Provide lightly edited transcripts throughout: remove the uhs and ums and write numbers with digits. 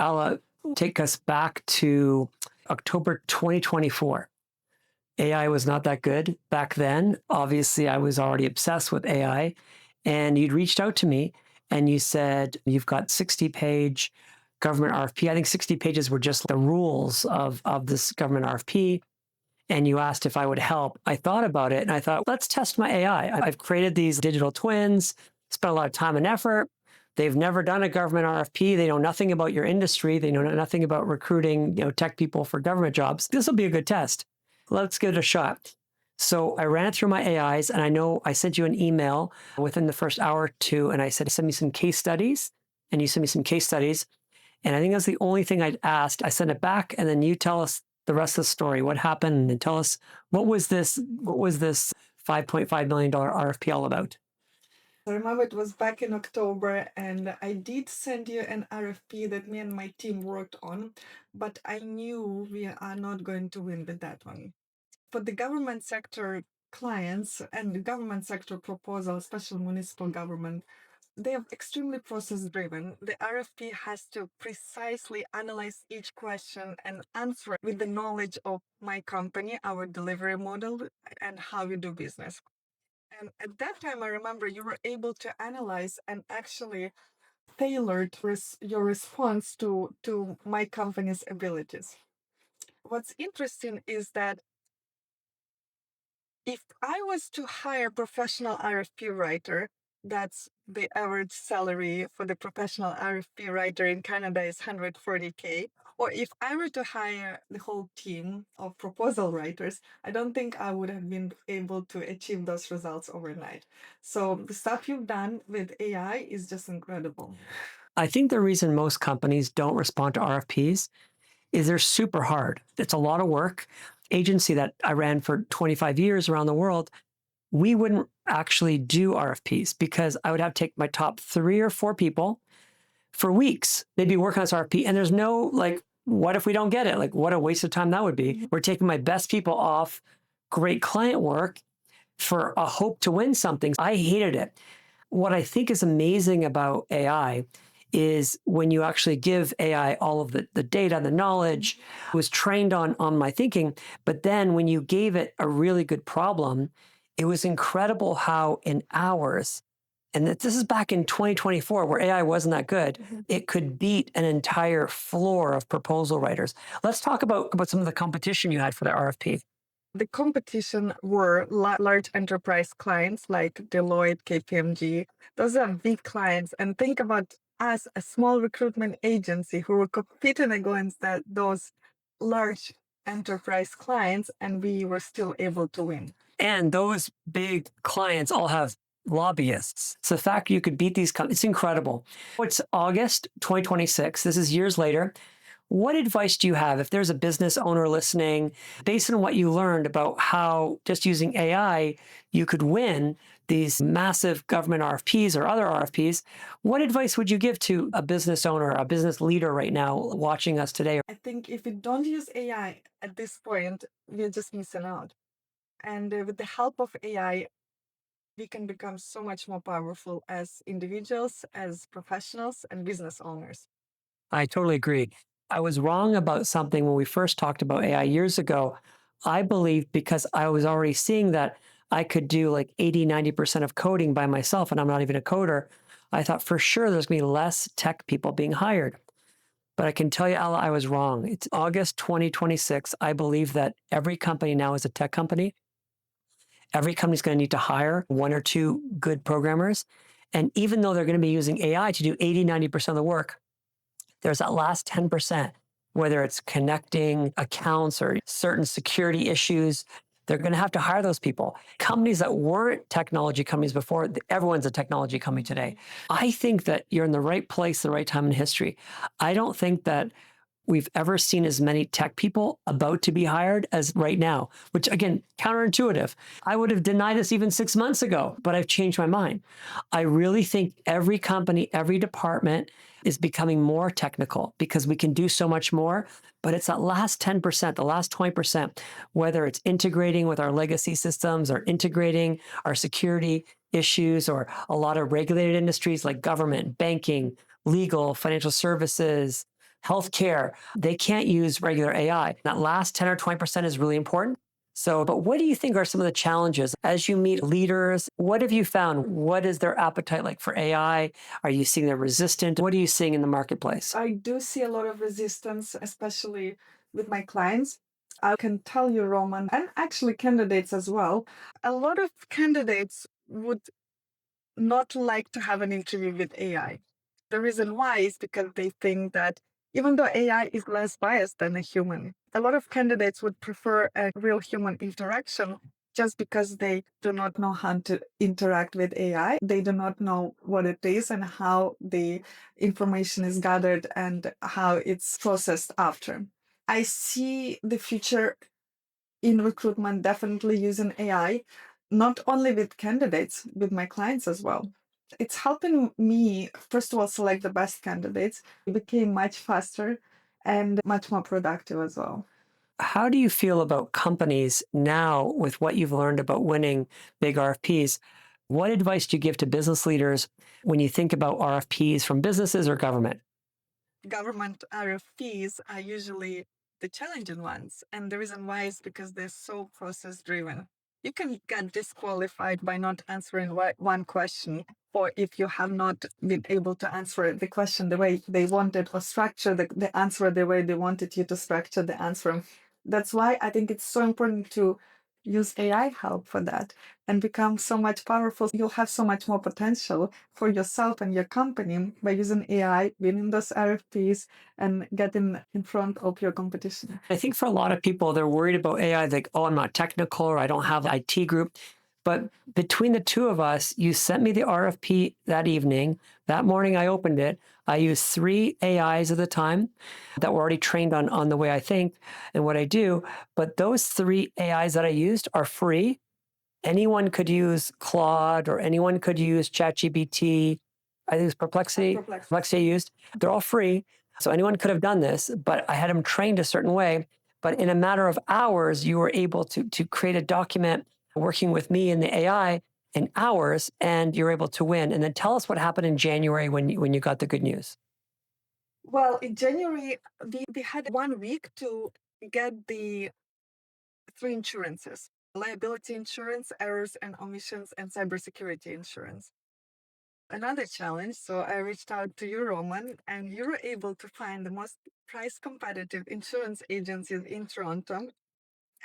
Alla, take us back to October 2024. AI was not that good back then. Obviously, I was already obsessed with AI. And you'd reached out to me and you said, you've got 60-page government RFP. I think 60 pages were just the rules of this government RFP. And you asked if I would help. I thought about it and I thought, let's test my AI. I've created these digital twins, spent a lot of time and effort. They've never done a government RFP. They know nothing about your industry. They know nothing about recruiting, tech people for government jobs. This will be a good test. Let's give it a shot. So I ran it through my AIs, and I know I sent you an email within the first hour or two, and I said, send me some case studies, and you sent me some case studies. And I think that's the only thing I'd asked. I sent it back, and then you tell us the rest of the story, what happened, and tell us what was this $5.5 million RFP all about? I remember it was back in October, and I did send you an RFP that me and my team worked on, but I knew we are not going to win with that one. For the government sector clients and the government sector proposal, especially municipal government, they are extremely process driven. The RFP has to precisely analyze each question and answer with the knowledge of my company, our delivery model, and how we do business. And at that time, I remember you were able to analyze and actually tailored your response to my company's abilities. What's interesting is that if I was to hire professional RFP writer, that's the average salary for the professional RFP writer in Canada is 140K. Or if I were to hire the whole team of proposal writers, I don't think I would have been able to achieve those results overnight. So the stuff you've done with AI is just incredible. I think the reason most companies don't respond to RFPs is they're super hard. It's a lot of work. Agency that I ran for 25 years around the world, we wouldn't actually do RFPs because I would have to take my top 3 or 4 people for weeks. They'd be working on this RFP and there's no what if we don't get it? What a waste of time that would be. We're taking my best people off great client work for a hope to win something. I hated it. What I think is amazing about AI is when you actually give AI all of the data, the knowledge, it was trained on my thinking. But then when you gave it a really good problem, it was incredible how in hours, and this is back in 2024 where AI wasn't that good, it could beat an entire floor of proposal writers. Let's talk about some of the competition you had for the RFP. The competition were large enterprise clients like Deloitte, KPMG. Those are big clients. And think about us, a small recruitment agency who were competing against those large enterprise clients, and we were still able to win. And those big clients all have lobbyists. So the fact you could beat these companies, it's incredible. It's August 2026. This is years later. What advice do you have if there's a business owner listening, based on what you learned about how just using AI, you could win these massive government RFPs or other RFPs? What advice would you give to a business owner, a business leader right now watching us today? I think if we don't use AI at this point, we're just missing out. And with the help of AI, we can become so much more powerful as individuals, as professionals, and business owners. I totally agree. I was wrong about something when we first talked about AI years ago. I believed because I was already seeing that I could do 80, 90% of coding by myself, and I'm not even a coder. I thought for sure there's going to be less tech people being hired. But I can tell you, Alla, I was wrong. It's August 2026. I believe that every company now is a tech company. Every company's going to need to hire 1 or 2 good programmers. And even though they're going to be using AI to do 80, 90% of the work, there's that last 10%, whether it's connecting accounts or certain security issues, they're going to have to hire those people. Companies that weren't technology companies before, everyone's a technology company today. I think that you're in the right place, the right time in history. I don't think that we've ever seen as many tech people about to be hired as right now, which again, counterintuitive. I would have denied this even 6 months ago, but I've changed my mind. I really think every company, every department is becoming more technical because we can do so much more, but it's that last 10%, the last 20%, whether it's integrating with our legacy systems or integrating our security issues or a lot of regulated industries like government, banking, legal, financial services, healthcare, they can't use regular AI. That last 10 or 20% is really important. So, but what do you think are some of the challenges as you meet leaders? What have you found? What is their appetite like for AI? Are you seeing they're resistant? What are you seeing in the marketplace? I do see a lot of resistance, especially with my clients. I can tell you, Roman, and actually candidates as well. A lot of candidates would not like to have an interview with AI. The reason why is because they think that even though AI is less biased than a human, a lot of candidates would prefer a real human interaction just because they do not know how to interact with AI. They do not know what it is and how the information is gathered and how it's processed after. I see the future in recruitment definitely using AI, not only with candidates, with my clients as well. It's helping me, first of all, select the best candidates. It became much faster and much more productive as well. How do you feel about companies now with what you've learned about winning big RFPs? What advice do you give to business leaders when you think about RFPs from businesses or government? Government RFPs are usually the challenging ones. And the reason why is because they're so process driven. You can get disqualified by not answering one question, or if you have not been able to answer the question the way they wanted or structure the answer the way they wanted you to structure the answer. That's why I think it's so important to use AI help for that and become so much powerful. You'll have so much more potential for yourself and your company by using AI, winning those RFPs, and getting in front of your competition. I think for a lot of people, they're worried about AI, like, oh, I'm not technical or I don't have an IT group. But between the two of us, you sent me the RFP that evening. That morning, I opened it. I used 3 AIs at the time that were already trained on the way I think and what I do. But those 3 AIs that I used are free. Anyone could use Claude or anyone could use ChatGPT. I think it's Perplexity. Perplexity I used. They're all free. So anyone could have done this, but I had them trained a certain way. But in a matter of hours, you were able to create a document working with me and the AI in hours, and you're able to win. And then tell us what happened in January when you got the good news. Well, in January, we had 1 week to get the 3 insurances: liability insurance, errors and omissions, and cybersecurity insurance. Another challenge, so I reached out to you, Roman, and you were able to find the most price competitive insurance agencies in Toronto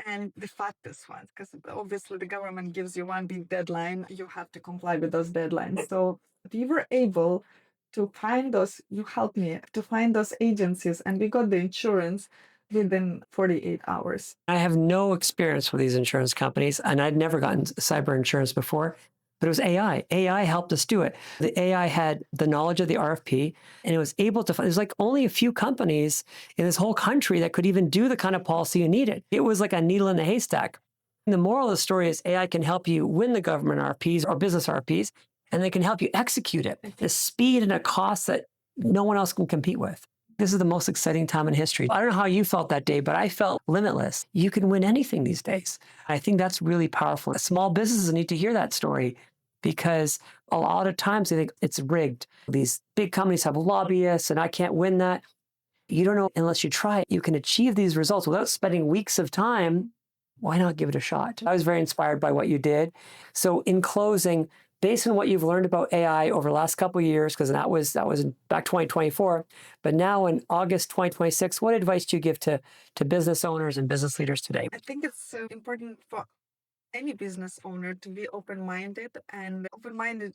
and the fastest ones, because obviously the government gives you one big deadline, you have to comply with those deadlines. So we were able to find those, you helped me to find those agencies, and we got the insurance within 48 hours. I have no experience with these insurance companies, and I'd never gotten cyber insurance before, but it was AI. AI helped us do it. The AI had the knowledge of the RFP, and it was able to find, there's like only a few companies in this whole country that could even do the kind of policy you needed. It was like a needle in the haystack. And the moral of the story is AI can help you win the government RFPs or business RFPs, and they can help you execute it at a speed and a cost that no one else can compete with. This is the most exciting time in history. I don't know how you felt that day, but I felt limitless. You can win anything these days. I think that's really powerful. Small businesses need to hear that story because a lot of times they think it's rigged. These big companies have lobbyists and I can't win that. You don't know unless you try it. You can achieve these results without spending weeks of time. Why not give it a shot? I was very inspired by what you did. So in closing, based on what you've learned about AI over the last couple of years, because that was back 2024, but now in August 2026, what advice do you give to business owners and business leaders today? I think it's important for any business owner to be open-minded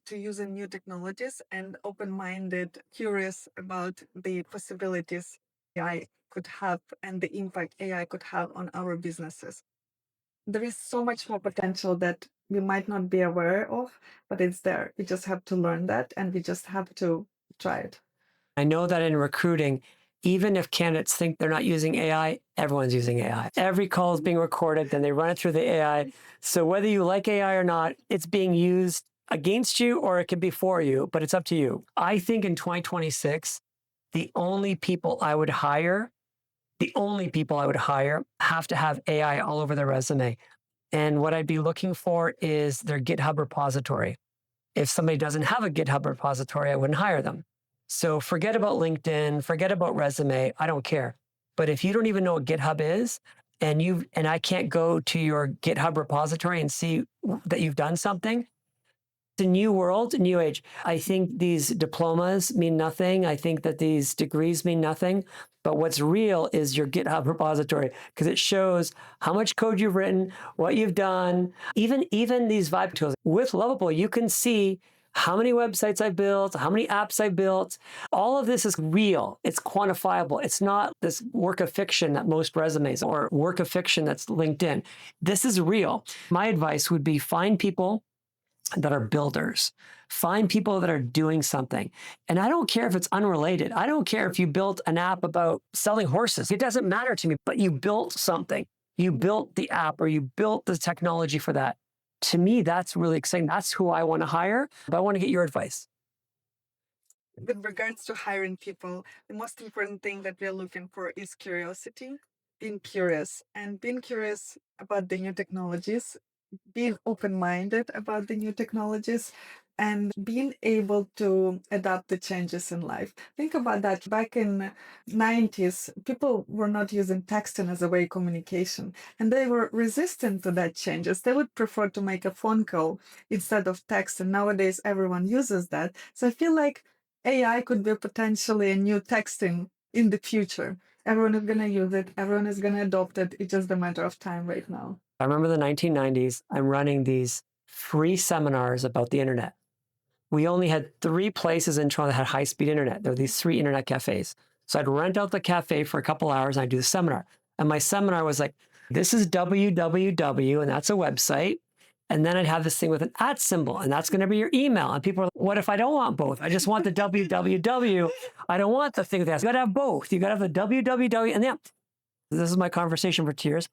to using new technologies and open-minded, curious about the possibilities AI could have and the impact AI could have on our businesses. There is so much more potential that we might not be aware of, but it's there. We just have to learn that and we just have to try it. I know that in recruiting, even if candidates think they're not using AI, everyone's using AI. Every call is being recorded, then they run it through the AI. So whether you like AI or not, it's being used against you or it can be for you, but it's up to you. I think in 2026, the only people I would hire have to have AI all over their resume. And what I'd be looking for is their GitHub repository. If somebody doesn't have a GitHub repository, I wouldn't hire them. So forget about LinkedIn, forget about resume. I don't care. But if you don't even know what GitHub is, and I can't go to your GitHub repository and see that you've done something, it's a new world, new age. I think these diplomas mean nothing. I think that these degrees mean nothing. But what's real is your GitHub repository, because it shows how much code you've written, what you've done. Even these vibe tools with Lovable, you can see how many websites I built, how many apps I built. All of this is real. It's quantifiable. It's not this work of fiction that most resumes or work of fiction that's LinkedIn. This is real. My advice would be find people that are builders. Find people that are doing something. And I don't care if it's unrelated. I don't care if you built an app about selling horses. It doesn't matter to me, but you built something. You built the app or you built the technology for that. To me, that's really exciting. That's who I want to hire, but I want to get your advice. With regards to hiring people, the most important thing that we're looking for is curiosity, being curious, and being curious about the new technologies, being open-minded about the new technologies, and being able to adapt the changes in life. Think about that. Back in 90s, people were not using texting as a way of communication, and they were resistant to that changes. They would prefer to make a phone call instead of text, and nowadays everyone uses that. So I feel like AI could be potentially a new texting in the future. Everyone is going to use it. Everyone is going to adopt it. It's just a matter of time right now. I remember the 1990s, I'm running these free seminars about the internet. We only had 3 places in Toronto that had high-speed internet. There were these 3 internet cafes. So I'd rent out the cafe for a couple hours and I'd do the seminar. And my seminar was like, this is www, and that's a website. And then I'd have this thing with an @ symbol, and that's going to be your email. And people are like, what if I don't want both? I just want the www. I don't want the thing with that. You got to have both. You got to have the www. And yeah, this is my conversation for tears.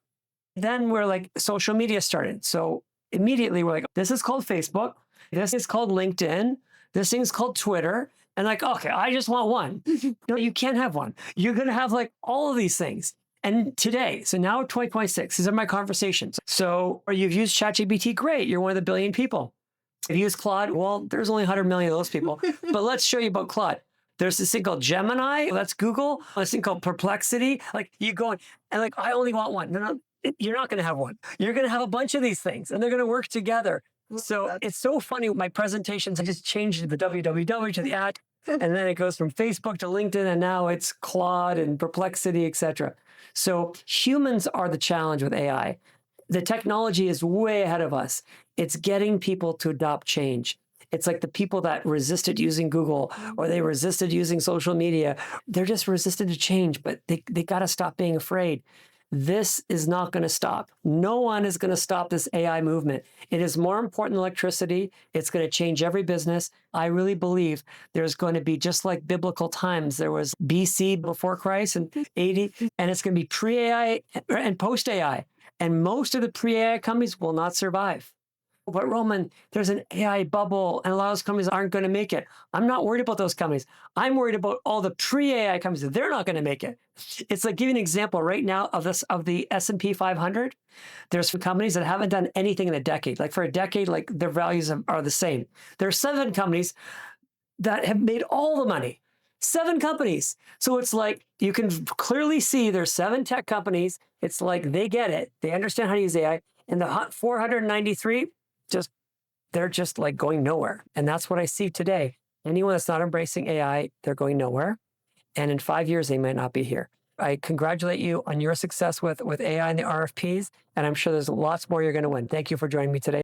Then we're like, social media started. So immediately we're like, this is called Facebook. This is called LinkedIn. This thing's called Twitter. And like, okay, I just want one. No, you can't have one. You're going to have like all of these things. And today, so now 2026, these are my conversations. So, or you've used ChatGPT, great. You're one of the billion people. If you use Claude, well, there's only 100 million of those people. But let's show you about Claude. There's this thing called Gemini. That's Google. This thing called Perplexity. Like you go and like, I only want one. No, you're not going to have one. You're going to have a bunch of these things and they're going to work together. So it's so funny. My presentations, I just changed the www to the @ and then it goes from Facebook to LinkedIn, and now it's Claude and Perplexity, etc. So humans are the challenge with AI. The technology is way ahead of us. It's getting people to adopt change. It's like the people that resisted using Google or they resisted using social media. They're just resistant to change, but they got to stop being afraid. This is not going to stop. No one is going to stop this AI movement. It is more important than electricity. It's going to change every business. I really believe there's going to be, just like biblical times, there was BC before Christ and 80, and it's going to be pre-AI and post-AI. And most of the pre-AI companies will not survive. But Roman, there's an AI bubble and a lot of those companies aren't going to make it. I'm not worried about those companies. I'm worried about all the pre-AI companies. They're not going to make it. It's like, give you an example right now of the S&P 500. There's companies that haven't done anything in a decade. Like for a decade, like their values are the same. There are 7 companies that have made all the money. 7 companies. So it's like, you can clearly see there's 7 tech companies. It's like they get it. They understand how to use AI. And the 493, they're just like going nowhere. And that's what I see today. Anyone that's not embracing AI, they're going nowhere. And in 5 years, they might not be here. I congratulate you on your success with AI and the RFPs. And I'm sure there's lots more you're going to win. Thank you for joining me today.